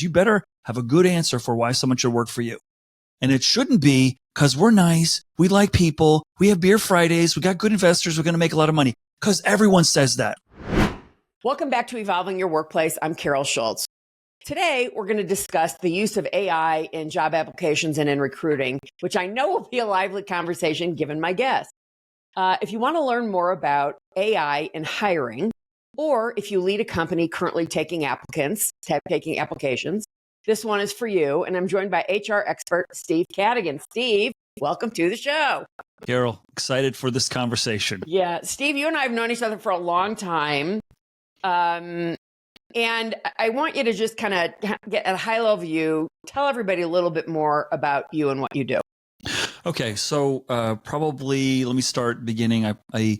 you better have a good answer for why someone should work for you. And it shouldn't be because we're nice, we like people, we have beer Fridays, we got good investors, we're going to make a lot of money. Because everyone says that. Welcome back to Evolving Your Workplace. I'm Carol Schultz. Today, we're going to discuss the use of AI in job applications and in recruiting, which I know will be a lively conversation given my guest. If you want to learn more about AI in hiring, or if you lead a company currently taking applications, this one is for you. And I'm joined by HR expert Steve Cadigan. Steve, welcome to the show. Carol, excited for this conversation. Yeah, Steve, you and I have known each other for a long time. And I want you to just kind of get a high level view, tell everybody a little bit more about you and what you do. Okay, so probably let me start beginning. I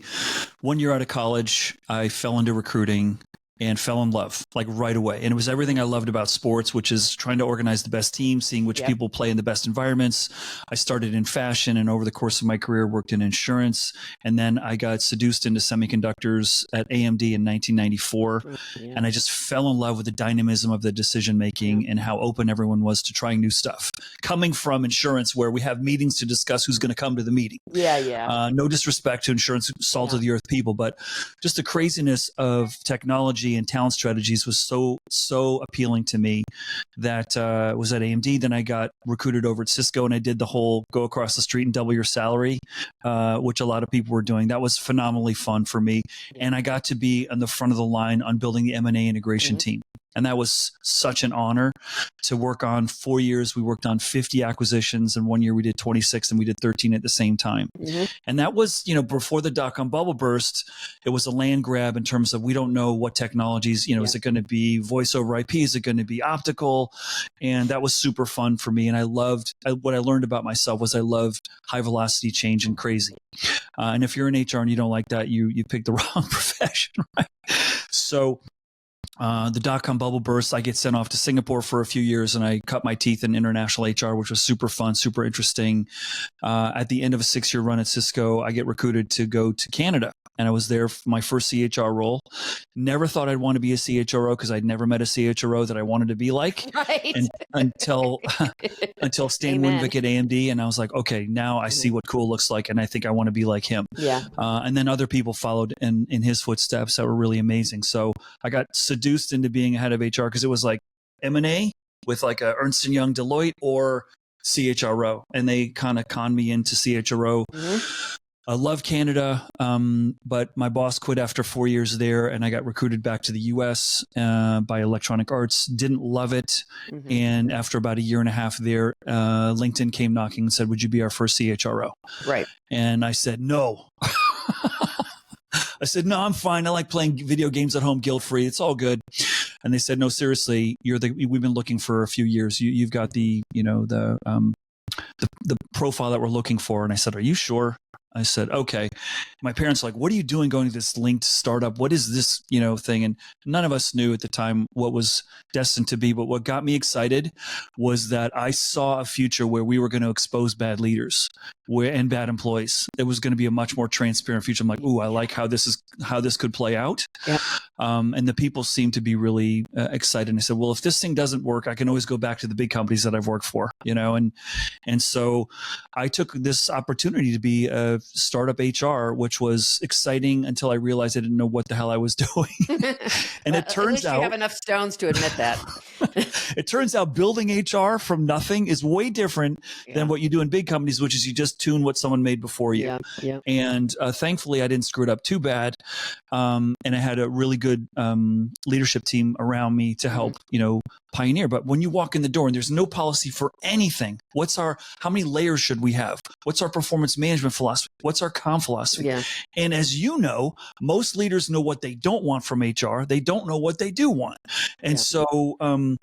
1 year out of college, I fell into recruiting and fell in love like right away. And it was everything I loved about sports, which is trying to organize the best team, seeing which people play in the best environments. I started in fashion and over the course of my career worked in insurance. And then I got seduced into semiconductors at AMD in 1994. Yeah. And I just fell in love with the dynamism of the decision making and how open everyone was to trying new stuff. Coming from insurance where we have meetings to discuss who's going to come to the meeting. No disrespect to insurance, salt of the earth people, but just the craziness of technology and talent strategies was so appealing to me that was at AMD. Then I got recruited over at Cisco and I did the whole go across the street and double your salary, which a lot of people were doing. That was phenomenally fun for me. And I got to be on the front of the line on building the M&A integration team. And that was such an honor to work on. 4 years, we worked on 50 acquisitions, and 1 year we did 26, and we did 13 at the same time. And that was, before the dot-com bubble burst, it was a land grab in terms of we don't know what technologies, is it going to be voice over IP? Is it going to be optical? And that was super fun for me. And I loved, what I learned about myself was I loved high velocity change and crazy. And if you're in HR and you don't like that, you picked the wrong profession, right? So the dot-com bubble burst, I get sent off to Singapore for a few years and I cut my teeth in international HR, which was super fun, super interesting. At the end of a 6-year run at Cisco, I get recruited to go to Canada. And I was there for my first CHR role. Never thought I'd want to be a CHRO because I'd never met a CHRO that I wanted to be like. Right. Until Stan Winvick at AMD. And I was like, okay, now I see what cool looks like. And I think I want to be like him. Yeah. And then other people followed in his footsteps that were really amazing. So I got seduced into being a head of HR because it was like M&A with like a Ernst & Young, Deloitte, or CHRO. And they kind of conned me into CHRO. I love Canada, but my boss quit after 4 years there, and I got recruited back to the U.S. By Electronic Arts. Didn't love it, and after about a year and a half there, LinkedIn came knocking and said, "Would you be our first CHRO?" Right. And I said, "No." I said, "No, I'm fine. I like playing video games at home, guilt-free. It's all good." And they said, "No, seriously, we've been looking for a few years. You've got the profile that we're looking for." And I said, "Are you sure?" I said, okay. My parents were like, what are you doing going to this linked startup? What is this, thing? And none of us knew at the time what was destined to be. But what got me excited was that I saw a future where we were going to expose bad leaders and bad employees. It was going to be a much more transparent future. I'm like, ooh, I like how this could play out. Yeah. And the people seemed to be really excited. And I said, well, if this thing doesn't work, I can always go back to the big companies that I've worked for, and so I took this opportunity to be a startup HR, which was exciting until I realized I didn't know what the hell I was doing. And it turns out you have enough stones to admit that. It turns out building HR from nothing is way different than what you do in big companies, which is you just tune what someone made before you. Yeah. And thankfully, I didn't screw it up too bad. And I had a really good leadership team around me to help, pioneer. But when you walk in the door and there's no policy for anything, how many layers should we have? What's our performance management philosophy? What's our comm philosophy? Yeah. And as you know, most leaders know what they don't want from HR. They don't know what they do want. And so, so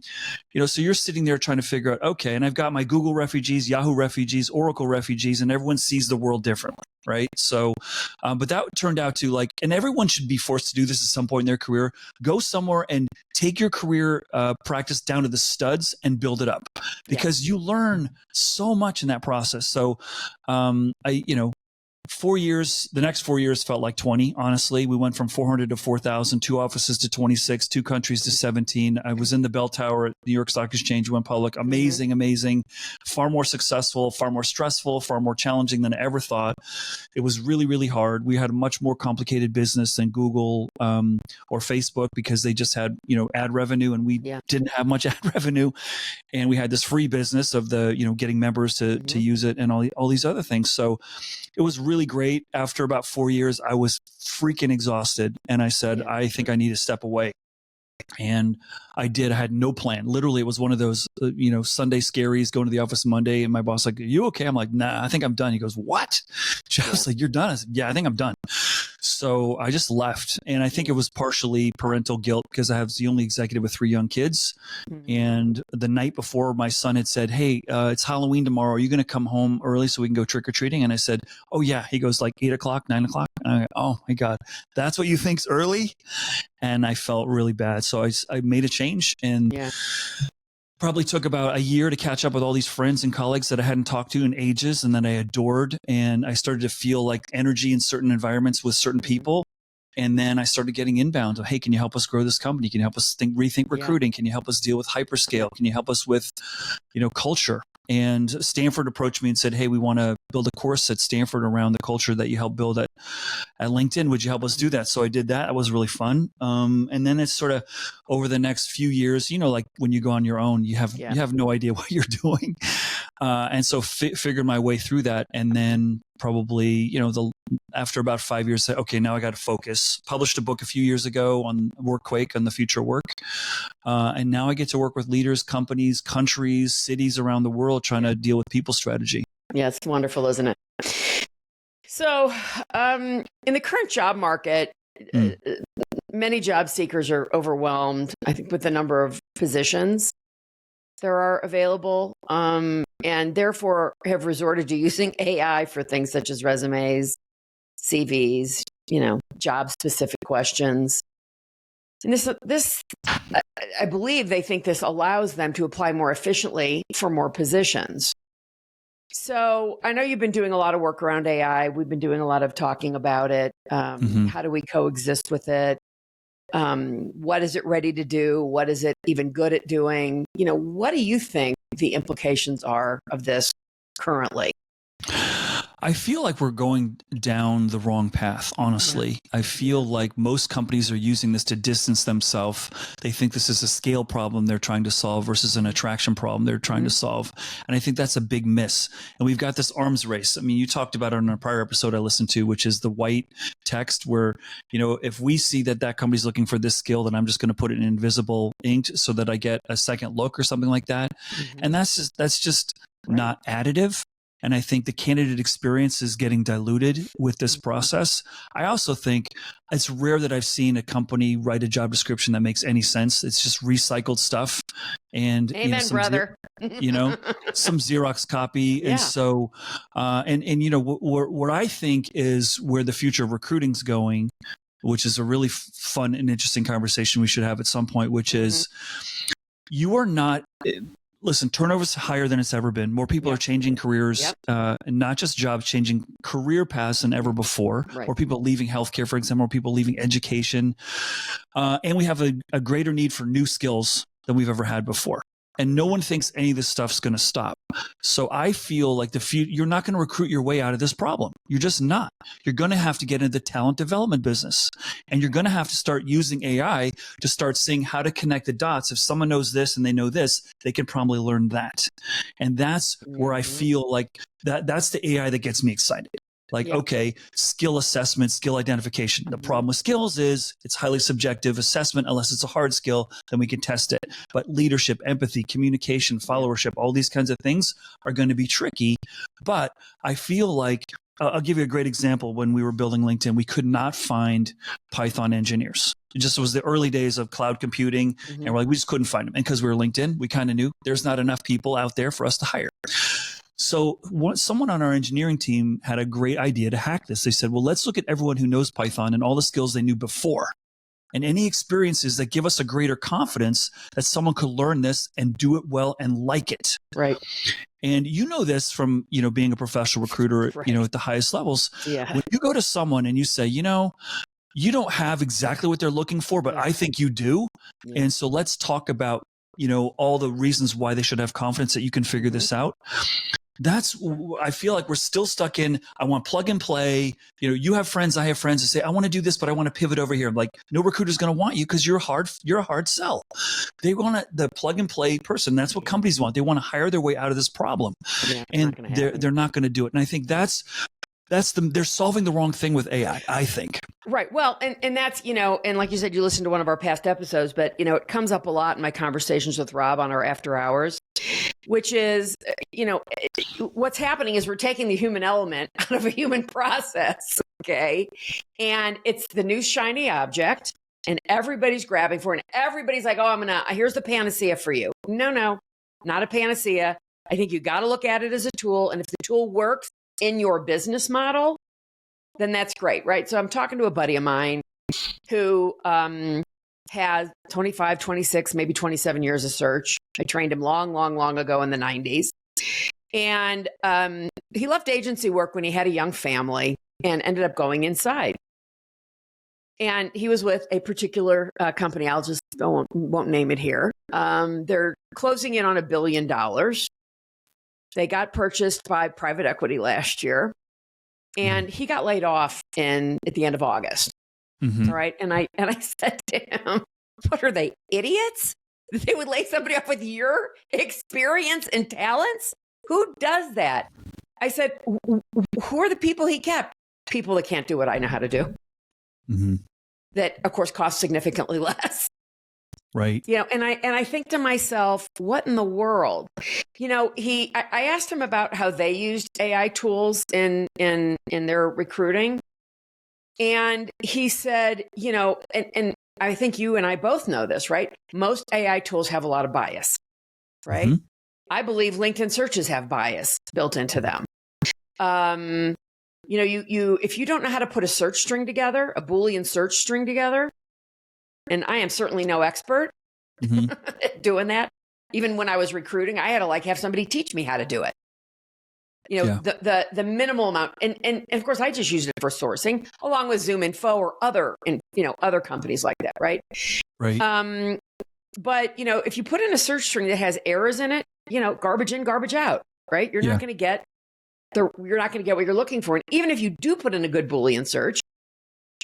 you're sitting there trying to figure out, okay, and I've got my Google refugees, Yahoo refugees, Oracle refugees, and everyone sees the world differently. Right. So, but that turned out to and everyone should be forced to do this at some point in their career, go somewhere and take your career practice down to the studs and build it up because you learn so much in that process. So, 4 years, the next 4 years felt like 20, honestly. We went from 400 to 4,000, 2 offices to 26, 2 countries to 17. I was in the bell tower at New York Stock Exchange, went public. Amazing, amazing. Far more successful, far more stressful, far more challenging than I ever thought. It was really, really hard. We had a much more complicated business than Google or Facebook because they just had, ad revenue, and we didn't have much ad revenue. And we had this free business of the, getting members to use it and all these other things. So it was really great. After about 4 years, I was freaking exhausted. And I said, I think I need to step away. And I did. I had no plan. Literally, it was one of those, Sunday scaries, going to the office Monday. And my boss like, are you okay? I'm like, nah, I think I'm done. He goes, what? I was like, you're done? I said, yeah, I think I'm done. So I just left. And I think it was partially parental guilt because I was the only executive with 3 young kids. And the night before, my son had said, hey, it's Halloween tomorrow. Are you going to come home early so we can go trick-or-treating? And I said, oh, yeah. He goes like 8 o'clock, 9 o'clock. And I go, oh, my God, that's what you think's early? And I felt really bad. So I made a change and probably took about a year to catch up with all these friends and colleagues that I hadn't talked to in ages and that I adored. And I started to feel like energy in certain environments with certain people. And then I started getting inbound of, hey, can you help us grow this company? Can you help us rethink recruiting? Can you help us deal with hyperscale? Can you help us with, culture? And Stanford approached me and said, hey, we want to build a course at Stanford around the culture that you helped build at LinkedIn. Would you help us do that? So I did that. It was really fun. And then it's sort of over the next few years, like when you go on your own, you have no idea what you're doing. And so figured my way through that. And then probably, after about 5 years, said, okay, now I got to focus. Published a book a few years ago on Workquake, on the future of work. And now I get to work with leaders, companies, countries, cities around the world trying to deal with people strategy. Yeah, it's wonderful, isn't it? So in the current job market, many job seekers are overwhelmed, I think, with the number of positions there are available, and therefore have resorted to using AI for things such as resumes, CVs, job-specific questions. And this, I believe they think this allows them to apply more efficiently for more positions. So I know you've been doing a lot of work around AI. We've been doing a lot of talking about it. How do we coexist with it? What is it ready to do? What is it even good at doing? What do you think the implications are of this currently? I feel like we're going down the wrong path, honestly. Yeah. I feel like most companies are using this to distance themselves. They think this is a scale problem they're trying to solve versus an attraction problem they're trying to solve. And I think that's a big miss. And we've got this arms race. I mean, you talked about it in a prior episode I listened to, which is the white text where, if we see that company's looking for this skill, then I'm just going to put it in invisible ink so that I get a second look or something like that. And that's just not additive. And I think the candidate experience is getting diluted with this process. I also think it's rare that I've seen a company write a job description that makes any sense. It's just recycled stuff. And amen, brother. Some Xerox copy. And so, what I think is where the future of recruiting's going, which is a really fun and interesting conversation we should have at some point, which is you are not... Listen, turnover's higher than it's ever been. More people are changing careers, and not just jobs, changing career paths than ever before. More people leaving healthcare, for example, more people leaving education. And we have a greater need for new skills than we've ever had before. And no one thinks any of this stuff's going to stop. So I feel like you're not going to recruit your way out of this problem. You're just not. You're going to have to get into the talent development business. And you're going to have to start using AI to start seeing how to connect the dots. If someone knows this and they know this, they can probably learn that. And that's where I feel like that's the AI that gets me excited. Okay, skill assessment, skill identification. The problem with skills is it's highly subjective assessment. Unless it's a hard skill, then we can test it. But leadership, empathy, communication, followership, all these kinds of things are going to be tricky. But I feel like, I'll give you a great example. When we were building LinkedIn, we could not find Python engineers. It was the early days of cloud computing. And we're like, we just couldn't find them. And because we were LinkedIn, we kind of knew there's not enough people out there for us to hire. So someone on our engineering team had a great idea to hack this. They said, well, let's look at everyone who knows Python and all the skills they knew before and any experiences that give us a greater confidence that someone could learn this and do it well and like it. Right. And you know this from, being a professional recruiter, Right. at the highest levels. Yeah. When you go to someone and you say, you don't have exactly what they're looking for, but I think you do. Yeah. And so let's talk about, all the reasons why they should have confidence that you can figure this out. I feel like we're still stuck in, I want plug and play. You have friends, I have friends who say, I want to do this, but I want to pivot over here. I'm like, no recruiter's going to want you because you're a hard sell. They want the plug and play person. That's what companies want. They want to hire their way out of this problem. Yeah, and they're not going to do it. And I think they're solving the wrong thing with AI, I think. Right. Well, and that's, and like you said, you listened to one of our past episodes, but, it comes up a lot in my conversations with Rob on our after hours, which is, what's happening is we're taking the human element out of a human process. Okay. And it's the new shiny object and everybody's grabbing for it. And everybody's like, oh, here's the panacea for you. No, not a panacea. I think you got to look at it as a tool. And if the tool works in your business model, then that's great, right? So I'm talking to a buddy of mine who has 25, 26, maybe 27 years of search. I trained him long ago in the 90s. And he left agency work when he had a young family and ended up going inside. And he was with a particular company. I won't name it here. They're closing in on $1 billion. They got purchased by private equity last year, and he got laid off at the end of August. Mm-hmm. All right. And I said to him, what are they, idiots? They would lay somebody off with your experience and talents? Who does that? I said, who are the people he kept? People that can't do what I know how to do. Mm-hmm. That, of course, cost significantly less. Right. And I think to myself, what in the world? I asked him about how they used AI tools in their recruiting. And he said, and I think you and I both know this, right? Most AI tools have a lot of bias, right? Mm-hmm. I believe LinkedIn searches have bias built into them. If you don't know how to put a search string together, a Boolean search string together, and I am certainly no expert at doing that. Even when I was recruiting, I had to have somebody teach me how to do it. The minimal amount. And of course, I just used it for sourcing along with Zoom Info or other companies like that. Right. Right. But, if you put in a search string that has errors in it, garbage in, garbage out. Right. You're not going to get what you're looking for. And even if you do put in a good Boolean search,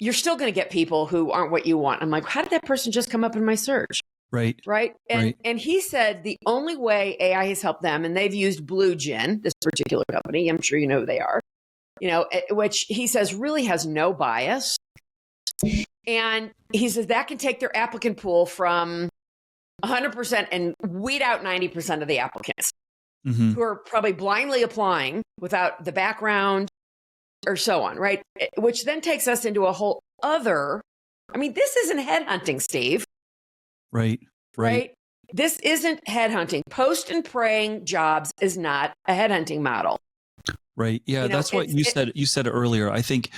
you're still going to get people who aren't what you want. I'm like, how did that person just come up in my search? Right. Right. And he said the only way AI has helped them, and they've used Blue Gin, this particular company, I'm sure you know who they are, which he says really has no bias. And he says that can take their applicant pool from 100% and weed out 90% of the applicants who are probably blindly applying without the background or so on, right? Which then takes us into a whole other, this isn't headhunting, Steve. Right. This isn't headhunting. Post and praying jobs is not a headhunting model. Right. Yeah, that's what you said. You said it earlier. I think,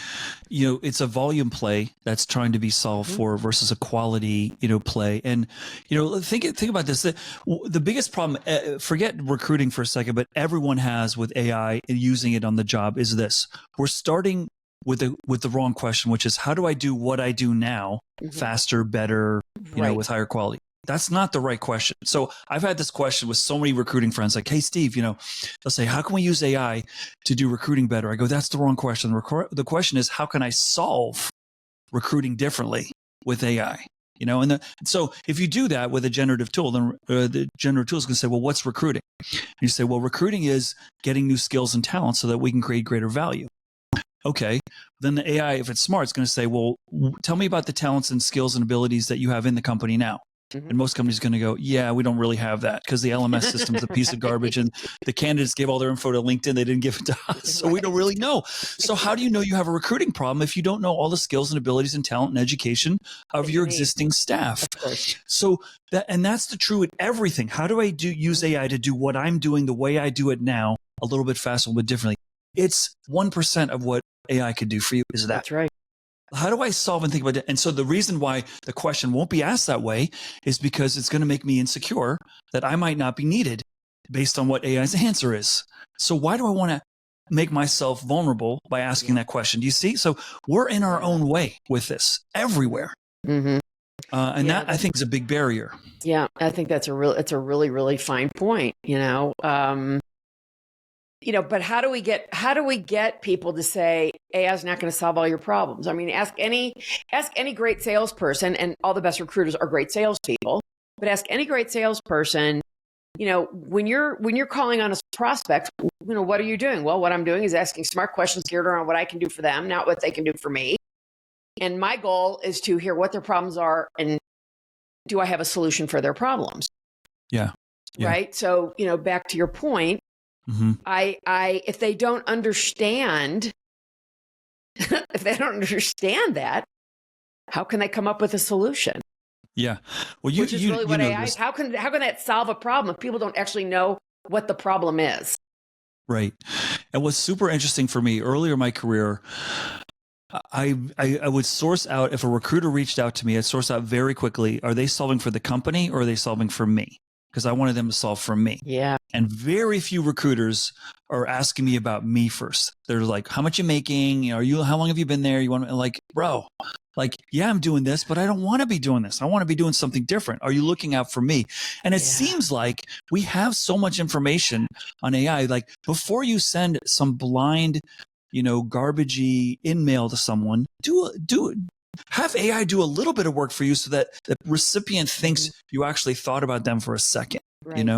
it's a volume play that's trying to be solved for versus a quality, play. And, think about this. The biggest problem, forget recruiting for a second, but everyone has with AI and using it on the job is this. We're starting with the wrong question, which is how do I do what I do now faster, better, with higher quality? That's not the right question. So I've had this question with so many recruiting friends like, hey, Steve, they'll say, how can we use AI to do recruiting better? I go, that's the wrong question. The question is, how can I solve recruiting differently with AI? So if you do that with a generative tool, then the generative tool is going to say, well, what's recruiting? And you say, well, recruiting is getting new skills and talents so that we can create greater value. Okay. Then the AI, if it's smart, it's going to say, well, tell me about the talents and skills and abilities that you have in the company now. And most companies are going to go, yeah, we don't really have that because the LMS system is a piece of garbage and the candidates gave all their info to LinkedIn. They didn't give it to us. So we don't really know. So how do you know you have a recruiting problem if you don't know all the skills and abilities and talent and education of your existing staff? So that's the true in everything. How do I use AI to do what I'm doing the way I do it now, a little bit faster, a little bit differently? It's 1% of what AI could do for you is that. That's right. How do I solve and think about it? And so the reason why the question won't be asked that way is because it's going to make me insecure that I might not be needed based on what AI's answer is. So why do I want to make myself vulnerable by asking that question? Do you see? So we're in our own way with this everywhere. Mm-hmm. And that I think is a big barrier. Yeah, I think it's a really, really fine point, but how do we get people to say AI is not going to solve all your problems? I mean, ask any great salesperson, and all the best recruiters are great salespeople, but ask any great salesperson, when you're calling on a prospect, what are you doing? Well, what I'm doing is asking smart questions geared around what I can do for them, not what they can do for me. And my goal is to hear what their problems are and do I have a solution for their problems? Yeah. Right. So, back to your point, mm-hmm. if they don't understand, that, how can they come up with a solution? Yeah. Well, which is really what AI is. How can that solve a problem if people don't actually know what the problem is? Right. And what's super interesting for me earlier in my career, I would source out, if a recruiter reached out to me, I'd source out very quickly, are they solving for the company or are they solving for me? Because I wanted them to solve for me. Yeah. And very few recruiters are asking me about me first. They're like, how much you making? How long have you been there? You want to, like, bro, like, yeah, I'm doing this, but I don't want to be doing this. I want to be doing something different. Are you looking out for me? And it seems like we have so much information on AI. Like, before you send some blind, garbagey in-mail to someone, have AI do a little bit of work for you so that the recipient thinks you actually thought about them for a second, right.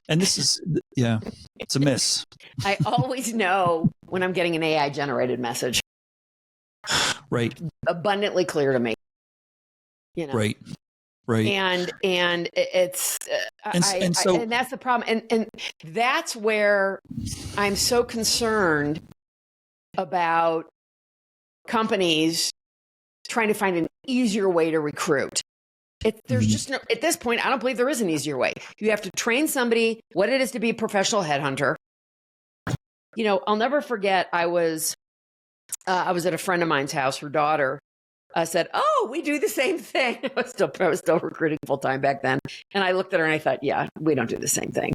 And this is, it's a miss. I always know when I'm getting an AI generated message. Right. Abundantly clear to me. Right. Right. And it's, and that's the problem. And that's where I'm so concerned about companies trying to find an easier way to recruit. There's just no, at this point, I don't believe there is an easier way. You have to train somebody what it is to be a professional headhunter. I'll never forget, I was at a friend of mine's house. Her daughter said, "Oh, we do the same thing." I was still recruiting full time back then. And I looked at her and I thought, yeah, we don't do the same thing.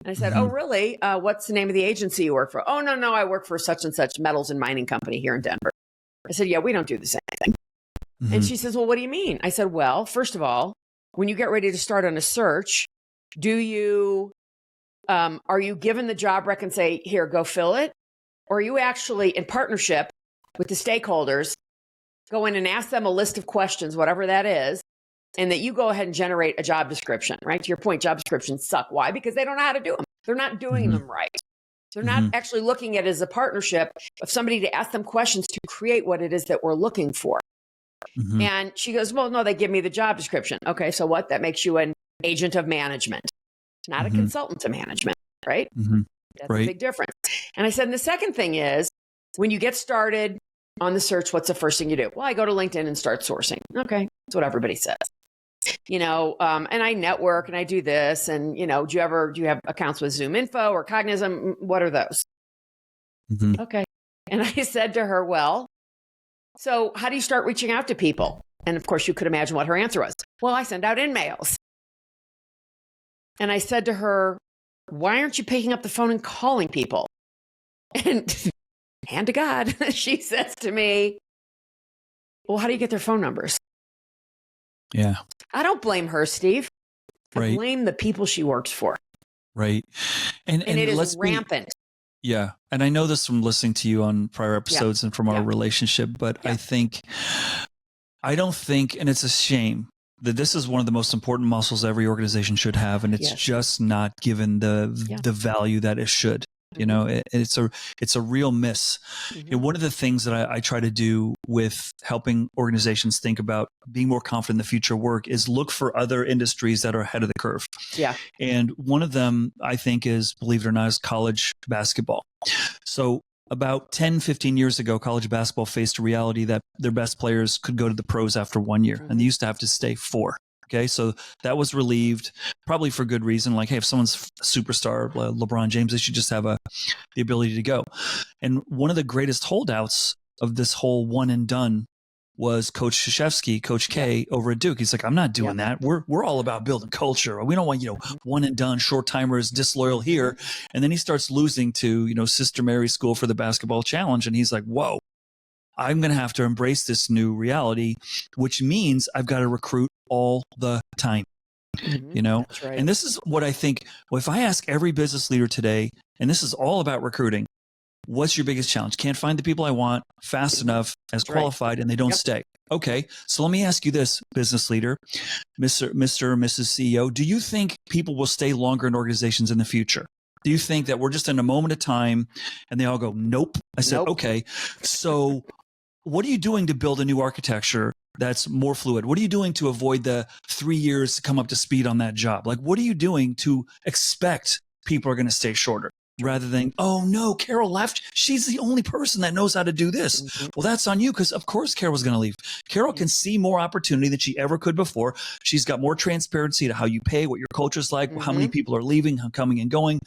And I said, "Oh, really? What's the name of the agency you work for?" "Oh, no, I work for such and such metals and mining company here in Denver." I said, "Yeah, we don't do the same thing." Mm-hmm. And she says, "Well, what do you mean?" I said, "Well, first of all, when you get ready to start on a search, are you given the job rec and say, here, go fill it? Or are you actually in partnership with the stakeholders, go in and ask them a list of questions, whatever that is, and that you go ahead and generate a job description," right? To your point, job descriptions suck. Why? Because they don't know how to do them. They're not doing them right. They're not actually looking at it as a partnership of somebody to ask them questions to create what it is that we're looking for. And she goes, "Well, no, they give me the job description." Okay, so what? That makes you an agent of management, not a consultant to management, right? That's a big difference. And I said, and the second thing is, when you get started on the search, what's the first thing you do? Well, I go to LinkedIn and start sourcing. Okay, that's what everybody says. And I network and I do this. And, do you have accounts with Zoom Info or Cognizant? What are those? Okay. And I said to her, well, so how do you start reaching out to people? And of course, you could imagine what her answer was. Well, I send out in-mails. And I said to her, why aren't you picking up the phone and calling people? And hand to God, she says to me, well, how do you get their phone numbers? Yeah. I don't blame her, Steve. I blame the people she works for. Right. And it is rampant. Yeah. And I know this from listening to you on prior episodes and from our relationship, but I don't think, and it's a shame, that this is one of the most important muscles every organization should have. And it's just not given the value that it should. It's a real miss. One of the things that I try to do with helping organizations think about being more confident in the future work is look for other industries that are ahead of the curve. Yeah. And one of them, I think, is, believe it or not, is college basketball. So about 10, 15 years ago, college basketball faced a reality that their best players could go to the pros after 1 year, and they used to have to stay 4. Okay, so that was relieved, probably for good reason. Like, hey, if someone's a superstar, LeBron James, they should just have the ability to go. And one of the greatest holdouts of this whole one and done was Coach Krzyzewski, Coach K over at Duke. He's like, I'm not doing that. We're all about building culture. We don't want, one and done short timers, disloyal here. And then he starts losing to, Sister Mary School for the Basketball Challenge. And he's like, whoa, I'm going to have to embrace this new reality, which means I've got to recruit all the time. That's right. And this is what I think. Well, if I ask every business leader today, and this is all about recruiting, what's your biggest challenge? Can't find the people I want fast enough as qualified, and they don't stay. Okay. So let me ask you this, business leader, Mr. or Mrs. CEO, do you think people will stay longer in organizations in the future? Do you think that we're just in a moment of time and they all go, nope? I said, okay. So what are you doing to build a new architecture that's more fluid? What are you doing to avoid the 3 years to come up to speed on that job? Like, what are you doing to expect people are going to stay shorter? Rather than, oh no, Carol left. She's the only person that knows how to do this. Well, that's on you, because of course Carol's going to leave. Carol can see more opportunity than she ever could before. She's got more transparency to how you pay, what your culture's like, how many people are leaving, coming and going.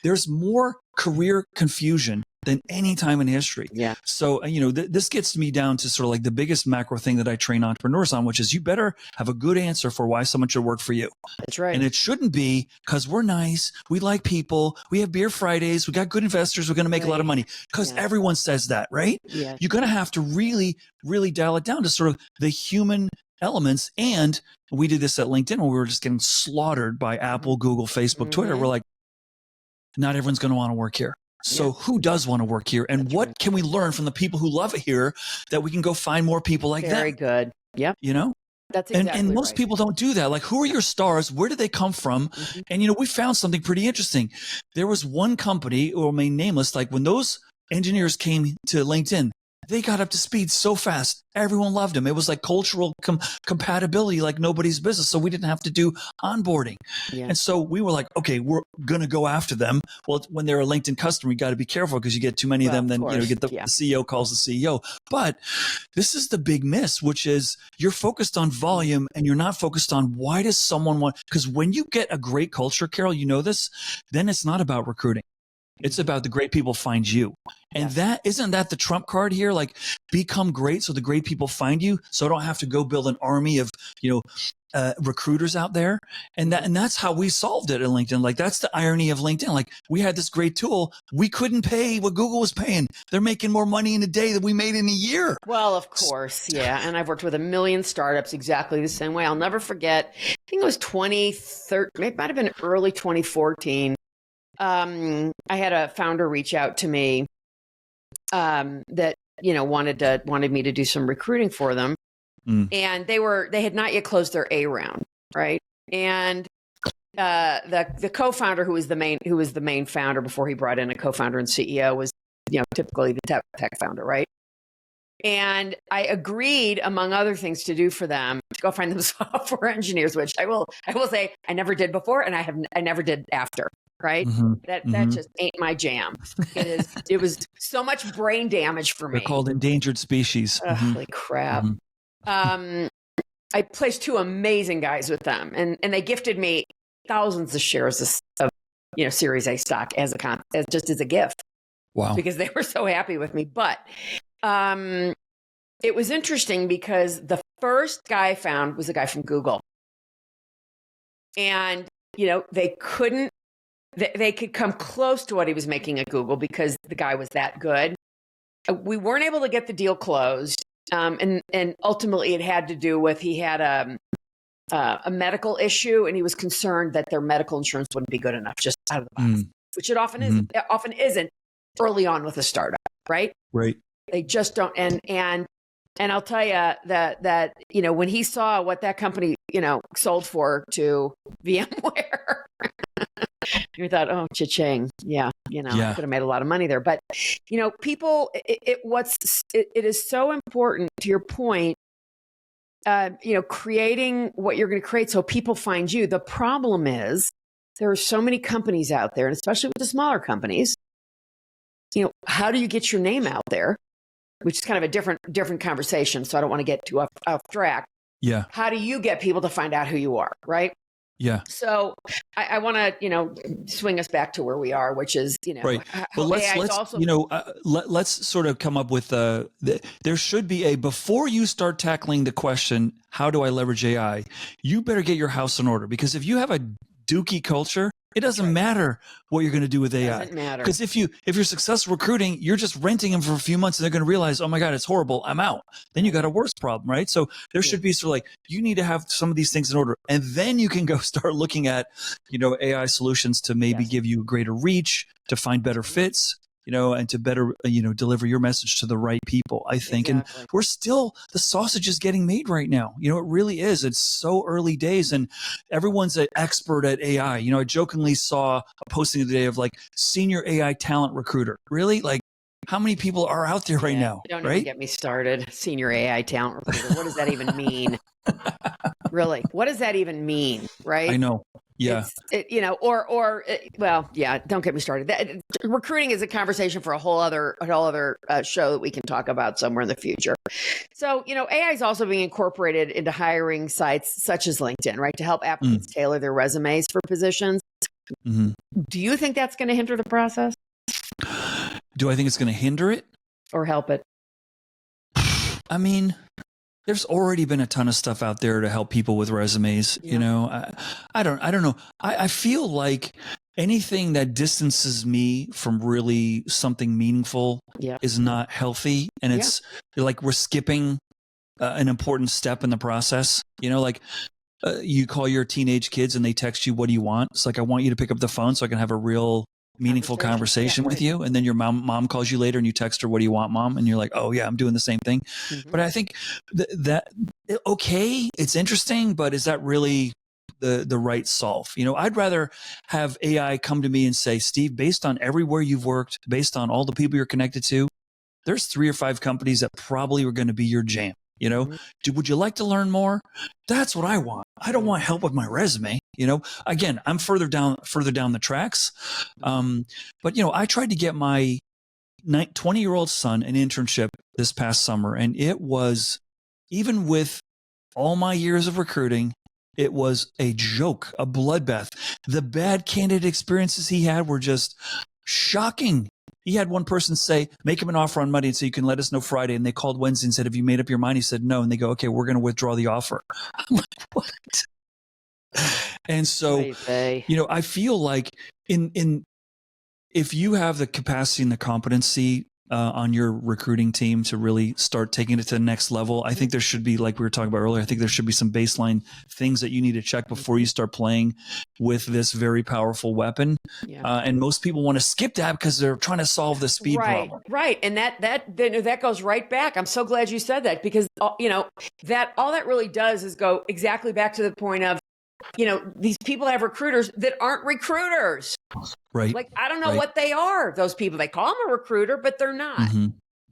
There's more career confusion than any time in history. Yeah. So, this gets me down to sort of like the biggest macro thing that I train entrepreneurs on, which is you better have a good answer for why someone should work for you. That's right. And it shouldn't be because we're nice, we like people, we have beer Fridays, we got good investors, we're going to make a lot of money, because everyone says that, right? Yeah. You're going to have to really, really dial it down to sort of the human elements. And we did this at LinkedIn when we were just getting slaughtered by Apple, Google, Facebook, Twitter. We're like, not everyone's going to want to work here. So who does want to work here? And what can we learn from the people who love it here that we can go find more people like that? Very good. Yep. That's exactly and most people don't do that. Like, who are your stars? Where did they come from? And, we found something pretty interesting. There was one company, or remain nameless, like when those engineers came to LinkedIn, they got up to speed so fast. Everyone loved them. It was like cultural compatibility like nobody's business. So we didn't have to do onboarding. Yeah. And so we were like, okay, we're going to go after them. Well, when they're a LinkedIn customer, you got to be careful because you get too many of them. Then you get the CEO calls the CEO. But this is the big miss, which is you're focused on volume and you're not focused on why does someone want, because when you get a great culture, Carol, you know this, then it's not about recruiting. It's about the great people find you. And that isn't that the trump card here? Like, become great so the great people find you. So I don't have to go build an army of, recruiters out there. And that's how we solved it at LinkedIn. Like, that's the irony of LinkedIn. Like, we had this great tool. We couldn't pay what Google was paying. They're making more money in a day than we made in a year. Well, of course. Yeah. And I've worked with a million startups exactly the same way. I'll never forget. I think it was 2013. It might have been early 2014. I had a founder reach out to me that wanted me to do some recruiting for them, and they had not yet closed their A round, right? And the co-founder who was the main founder before he brought in a co-founder and CEO was typically the tech founder, right? And I agreed, among other things, to do for them to go find them software engineers, which I will say I never did before, and I never did after. Right. That just ain't my jam. It was so much brain damage for me. They're called endangered species. Holy crap. I placed two amazing guys with them, and they gifted me thousands of shares of Series A stock as a gift. Wow. Because they were so happy with me. But it was interesting because the first guy I found was a guy from Google. And, they could come close to what he was making at Google because the guy was that good. We weren't able to get the deal closed. And ultimately it had to do with, he had a medical issue, and he was concerned that their medical insurance wouldn't be good enough just out of the box, which it often isn't. It often isn't early on with a startup, right? Right. They just don't. And I'll tell you that when he saw what that company, sold for to VMware, you thought, oh, cha-ching. Yeah. I could have made a lot of money there. But, people, it is so important, to your point, creating what you're going to create so people find you. The problem is there are so many companies out there, and especially with the smaller companies, how do you get your name out there? Which is kind of a different conversation. So I don't want to get too off track. Yeah. How do you get people to find out who you are, right? Yeah. So I want to, swing us back to where we are, which is, Right. how But AI is let's also. let's sort of come up with there should be before you start tackling the question, how do I leverage AI? You better get your house in order, because if you have a dookie culture, it doesn't matter what you're going to do with AI. Doesn't matter. Because if you're successful recruiting, you're just renting them for a few months and they're going to realize, oh my God, it's horrible, I'm out. Then you got a worse problem, right? So there should be sort of like, you need to have some of these things in order, and then you can go start looking at, AI solutions to maybe give you greater reach, to find better fits, and to better, deliver your message to the right people, I think. Exactly. And we're still, the sausage is getting made right now. It really is. It's so early days, and everyone's an expert at AI. I jokingly saw a posting the other day of like senior AI talent recruiter. Really? Like, how many people are out there right now? Don't right? even get me started. Senior AI talent recruiter. What does that even mean? Really? What does that even mean? Right? I know. Yeah. Don't get me started. Recruiting is a conversation for a whole other show that we can talk about somewhere in the future. So, AI is also being incorporated into hiring sites such as LinkedIn, right? To help applicants tailor their resumes for positions. Mm-hmm. Do you think that's going to hinder the process? Do I think it's going to hinder it? Or help it? I mean, there's already been a ton of stuff out there to help people with resumes. Yeah. I don't know. I feel like anything that distances me from really something meaningful is not healthy. And it's like we're skipping an important step in the process. You call your teenage kids and they text you, what do you want? It's like, I want you to pick up the phone so I can have a real meaningful conversation with you. And then your mom calls you later and you text her, what do you want, mom? And you're like, oh yeah, I'm doing the same thing. Mm-hmm. But I think okay, it's interesting, but is that really the right solve? I'd rather have AI come to me and say, Steve, based on everywhere you've worked, based on all the people you're connected to, there's 3 or 5 companies that probably are going to be your jam. Would you like to learn more? That's what I want. I don't want help with my resume. Again, I'm further down the tracks. But I tried to get my 20-year-old son an internship this past summer, and it was, even with all my years of recruiting, it was a joke, a bloodbath. The bad candidate experiences he had were just shocking. He had one person say, make him an offer on Monday and say, you can let us know Friday. And they called Wednesday and said, have you made up your mind? He said, no. And they go, okay, we're going to withdraw the offer. I'm like, what? And so, I feel like if you have the capacity and the competency on your recruiting team to really start taking it to the next level, I think there should be, like we were talking about earlier, I think there should be some baseline things that you need to check before you start playing with this very powerful weapon. Yeah. And most people want to skip that because they're trying to solve the speed problem. Right. And that goes right back. I'm so glad you said that, because, that all that really does is go exactly back to the point of, these people have recruiters that aren't recruiters. Right. Like, I don't know what they are, those people. They call them a recruiter, but they're not. Mm-hmm.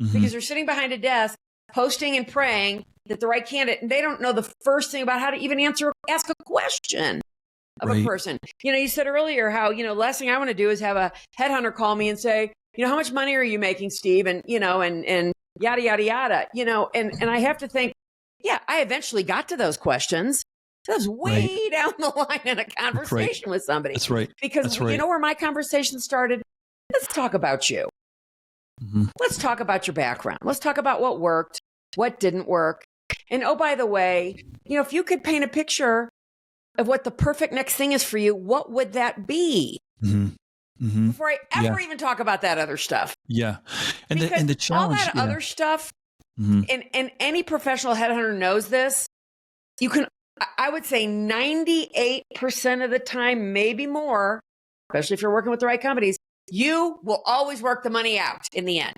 Mm-hmm. Because they're sitting behind a desk, posting and praying that the right candidate, and they don't know the first thing about how to even ask a question of a person. You said earlier how, last thing I want to do is have a headhunter call me and say, how much money are you making, Steve? And, and yada, yada, yada, and I have to think, I eventually got to those questions. That was way down the line in a conversation with somebody. That's right. Because you know where my conversation started? Let's talk about you. Mm-hmm. Let's talk about your background. Let's talk about what worked, what didn't work. And oh, by the way, if you could paint a picture of what the perfect next thing is for you, what would that be? Mm-hmm. Mm-hmm. Before I ever even talk about that other stuff. Yeah. And the challenge. All that other stuff, and any professional headhunter knows this, I would say 98% of the time, maybe more, especially if you're working with the right companies, you will always work the money out in the end.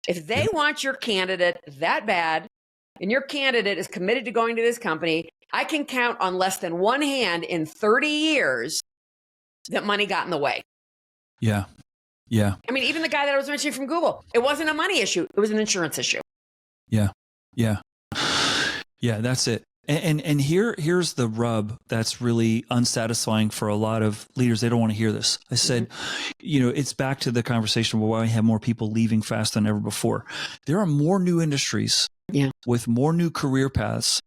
If they want your candidate that bad, and your candidate is committed to going to this company, I can count on less than one hand in 30 years that money got in the way. Yeah. Yeah. I mean, even the guy that I was mentioning from Google, it wasn't a money issue. It was an insurance issue. Yeah. Yeah. Yeah, that's it. And here's the rub that's really unsatisfying for a lot of leaders. They don't want to hear this. I said, it's back to the conversation where why we have more people leaving faster than ever before. There are more new industries with more new career paths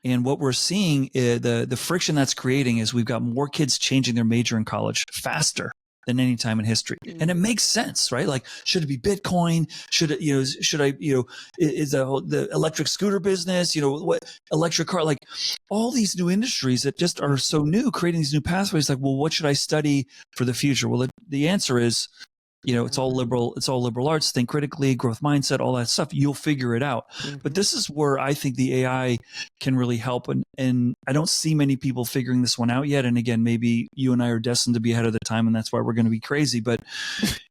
And what we're seeing, the friction that's creating is we've got more kids changing their major in college faster than any time in history. And it makes sense, right? Like, should it be Bitcoin? Should it, is the electric scooter business, what electric car, like all these new industries that just are so new, creating these new pathways. Like, well, what should I study for the future? Well, the answer is, it's all liberal arts, think critically, growth mindset, all that stuff. You'll figure it out. But this is where I think the AI can really help. And I don't see many people figuring this one out yet. And again, maybe you and I are destined to be ahead of the time, and that's why we're going to be crazy. But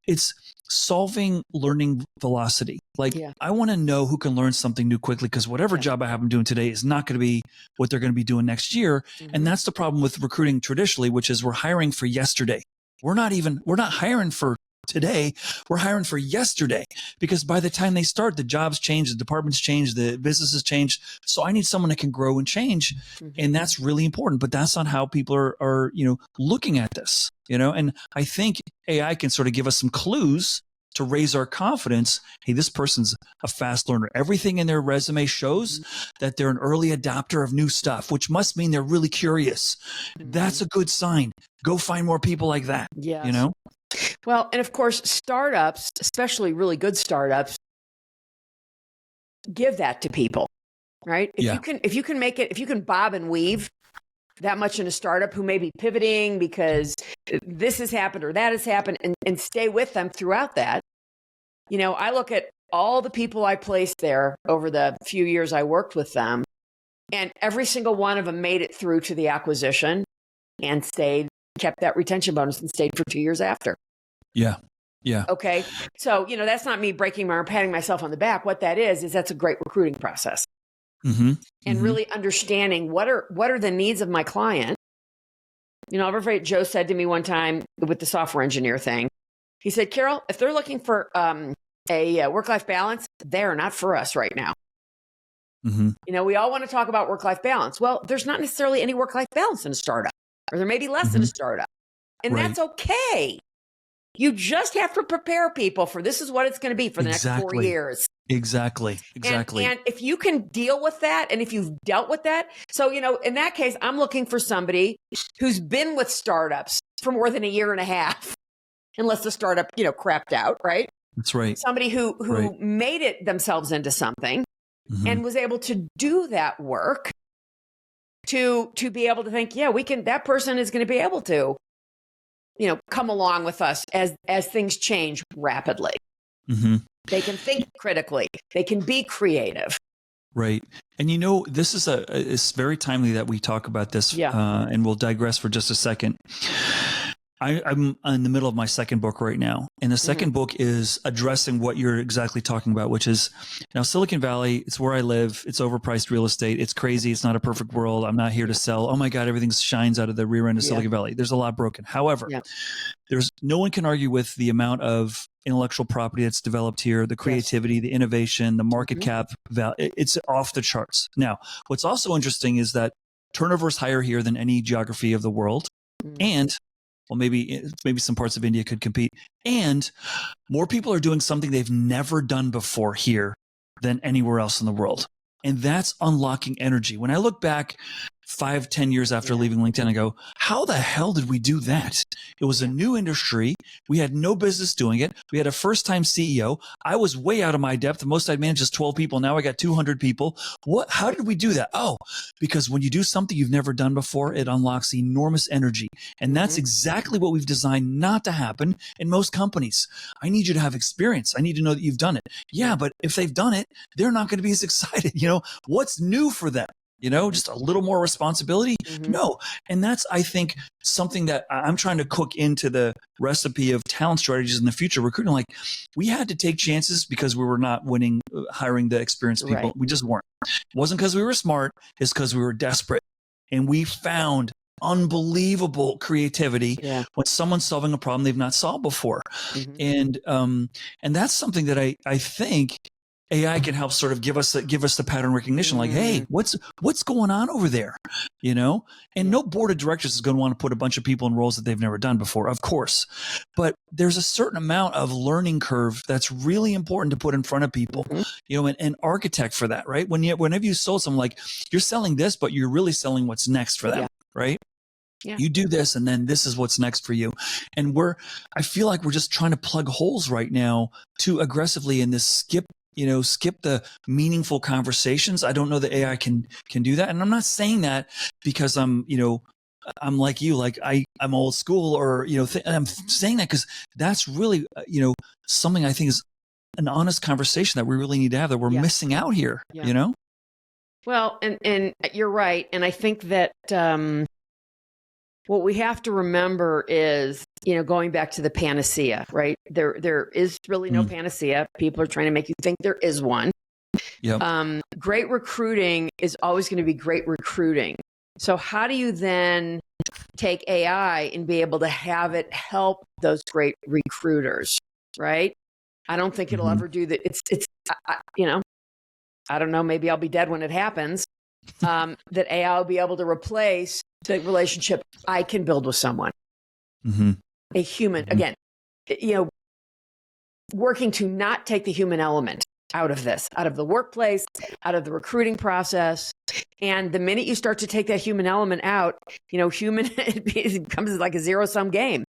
it's solving learning velocity. Like, I want to know who can learn something new quickly, because whatever job I have them doing today is not going to be what they're going to be doing next year. And that's the problem with recruiting traditionally, which is we're hiring for yesterday. We're not hiring for today, we're hiring for yesterday, because by the time they start, the jobs change, the departments change, the businesses change. So I need someone that can grow and change. And that's really important, but that's not how people are looking at this, and I think AI can sort of give us some clues to raise our confidence. Hey, this person's a fast learner. Everything in their resume shows that they're an early adopter of new stuff, which must mean they're really curious. That's a good sign. Go find more people like that. Well, and of course, startups, especially really good startups, give that to people, right? If you can bob and weave that much in a startup who may be pivoting because this has happened or that has happened, and stay with them throughout that. I look at all the people I placed there over the few years I worked with them, and every single one of them made it through to the acquisition and kept that retention bonus and stayed for 2 years after. Yeah. Okay. So, that's not me breaking my arm, patting myself on the back. What that is that's a great recruiting process. And really understanding what are the needs of my client. I'll never forget, Joe said to me one time with the software engineer thing, he said, Carol, if they're looking for a work-life balance, they're not for us right now. We all want to talk about work-life balance. Well, there's not necessarily any work-life balance in a startup, or there may be less in a startup. And that's okay. You just have to prepare people for this is what it's going to be for the next 4 years. Exactly. And if you can deal with that, and if you've dealt with that, so, in that case, I'm looking for somebody who's been with startups for more than a year and a half, unless the startup, crapped out, right? That's right. Somebody who made it themselves into something and was able to do that work to be able to think, that person is going to be able to come along with us as things change rapidly. They can think critically. They can be creative. Right. And this is it's very timely that we talk about this, and we'll digress for just a second. I'm in the middle of my second book right now. And the second book is addressing what you're exactly talking about, which is now Silicon Valley. It's where I live. It's overpriced real estate. It's crazy. It's not a perfect world. I'm not here to sell. Oh my God, everything shines out of the rear end of Silicon Valley. There's a lot broken. However, there's no one can argue with the amount of intellectual property that's developed here, the creativity, the innovation, the market cap value. It's off the charts. Now, what's also interesting is that turnover is higher here than any geography of the world. And well, maybe some parts of India could compete. And more people are doing something they've never done before here than anywhere else in the world. And that's unlocking energy. When I look back 5-10 years after leaving LinkedIn, I go, how the hell did we do that? It was a new industry. We had no business doing it. We had a first-time CEO. I was way out of my depth. The most I'd managed is 12 people. Now I got 200 people. How did we do that? Oh, because when you do something you've never done before, it unlocks enormous energy. And that's exactly what we've designed not to happen in most companies. I need you to have experience. I need to know that you've done it. Yeah, but if they've done it, they're not going to be as excited. What's new for them? Just a little more responsibility? No. And that's, I think, something that I'm trying to cook into the recipe of talent strategies in the future recruiting. Like, we had to take chances because we were not winning, hiring the experienced people. We just weren't. It wasn't because we were smart. It's because we were desperate. And we found unbelievable creativity when someone's solving a problem they've not solved before. And that's something that I think AI can help sort of give us the pattern recognition, like, hey, what's going on over there, And no board of directors is going to want to put a bunch of people in roles that they've never done before, of course. But there's a certain amount of learning curve that's really important to put in front of people, and architect for that, right? Whenever you sold someone, like, you're selling this, but you're really selling what's next for them, right? Yeah. You do this, and then this is what's next for you. And I feel like we're just trying to plug holes right now too aggressively in this skip the meaningful conversations. I don't know that AI can do that. And I'm not saying that because I'm like you, like I'm old school or, and I'm saying that because that's really, something I think is an honest conversation that we really need to have, that we're missing out here, Well, and you're right. And I think that, what we have to remember is, going back to the panacea, right? There is really no panacea. People are trying to make you think there is one. Yep. Great recruiting is always going to be great recruiting. So how do you then take AI and be able to have it help those great recruiters, right? I don't think it'll ever do that. I don't know, maybe I'll be dead when it happens, that AI will be able to replace the relationship I can build with someone, a human, again, working to not take the human element out of this, out of the workplace, out of the recruiting process. And the minute you start to take that human element out, it becomes like a zero-sum game.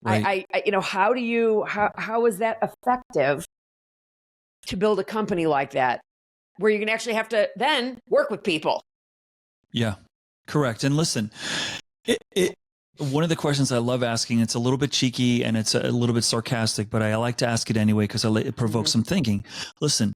Right. How is that effective to build a company like that, where you're going to actually have to then work with people? Yeah, correct. And listen, one of the questions I love asking, it's a little bit cheeky and it's a little bit sarcastic, but I like to ask it anyway because it provokes some thinking. Listen,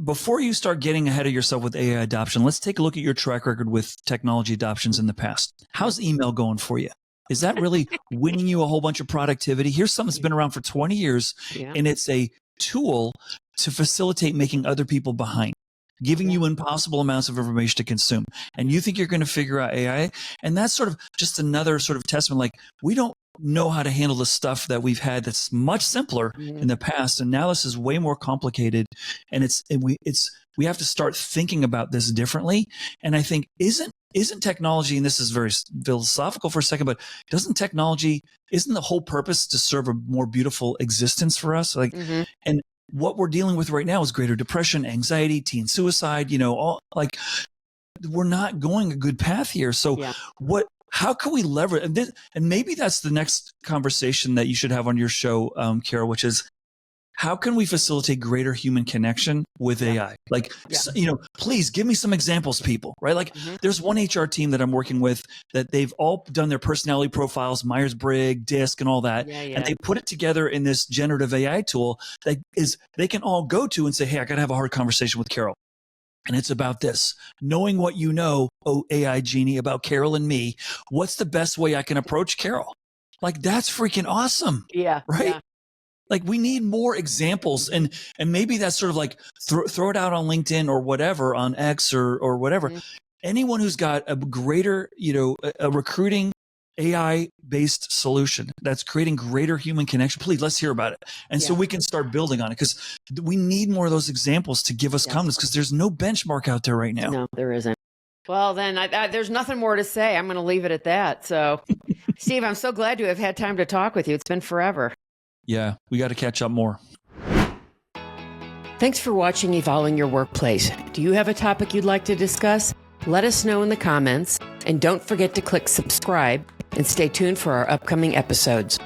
before you start getting ahead of yourself with AI adoption, let's take a look at your track record with technology adoptions in the past. How's email going for you? Is that really winning you a whole bunch of productivity? Here's something that's been around for 20 years, and it's a tool to facilitate making other people behind, giving you impossible amounts of information to consume. And you think you're going to figure out AI? And that's sort of just another sort of testament. Like, we don't know how to handle the stuff that we've had that's much simpler in the past. And now this is way more complicated. And we have to start thinking about this differently. And I think isn't technology, and this is very philosophical for a second, but isn't the whole purpose to serve a more beautiful existence for us? Like, and what we're dealing with right now is greater depression, anxiety, teen suicide, we're not going a good path here. So how can we leverage, and maybe that's the next conversation that you should have on your show, Carol, which is, how can we facilitate greater human connection with AI? Like, please give me some examples, people, right? Like, there's one HR team that I'm working with that they've all done their personality profiles, Myers-Briggs, DISC, and all that. And they put it together in this generative AI tool that they can all go to and say, hey, I got to have a hard conversation with Carol. And it's about this, knowing what you know, AI genie, about Carol and me. What's the best way I can approach Carol? Like, that's freaking awesome. Yeah. Right. Yeah. Like, we need more examples, and maybe that's sort of like throw it out on LinkedIn or whatever, on X or whatever. Anyone who's got a greater, a recruiting AI based solution that's creating greater human connection, please, let's hear about it. And so we can start building on it, because we need more of those examples to give us confidence, because there's no benchmark out there right now. No, there isn't. Well, then there's nothing more to say. I'm going to leave it at that. So, Steve, I'm so glad to have had time to talk with you. It's been forever. Yeah, we got to catch up more. Thanks for watching Evolving Your Workplace. Do you have a topic you'd like to discuss? Let us know in the comments, and don't forget to click subscribe and stay tuned for our upcoming episodes.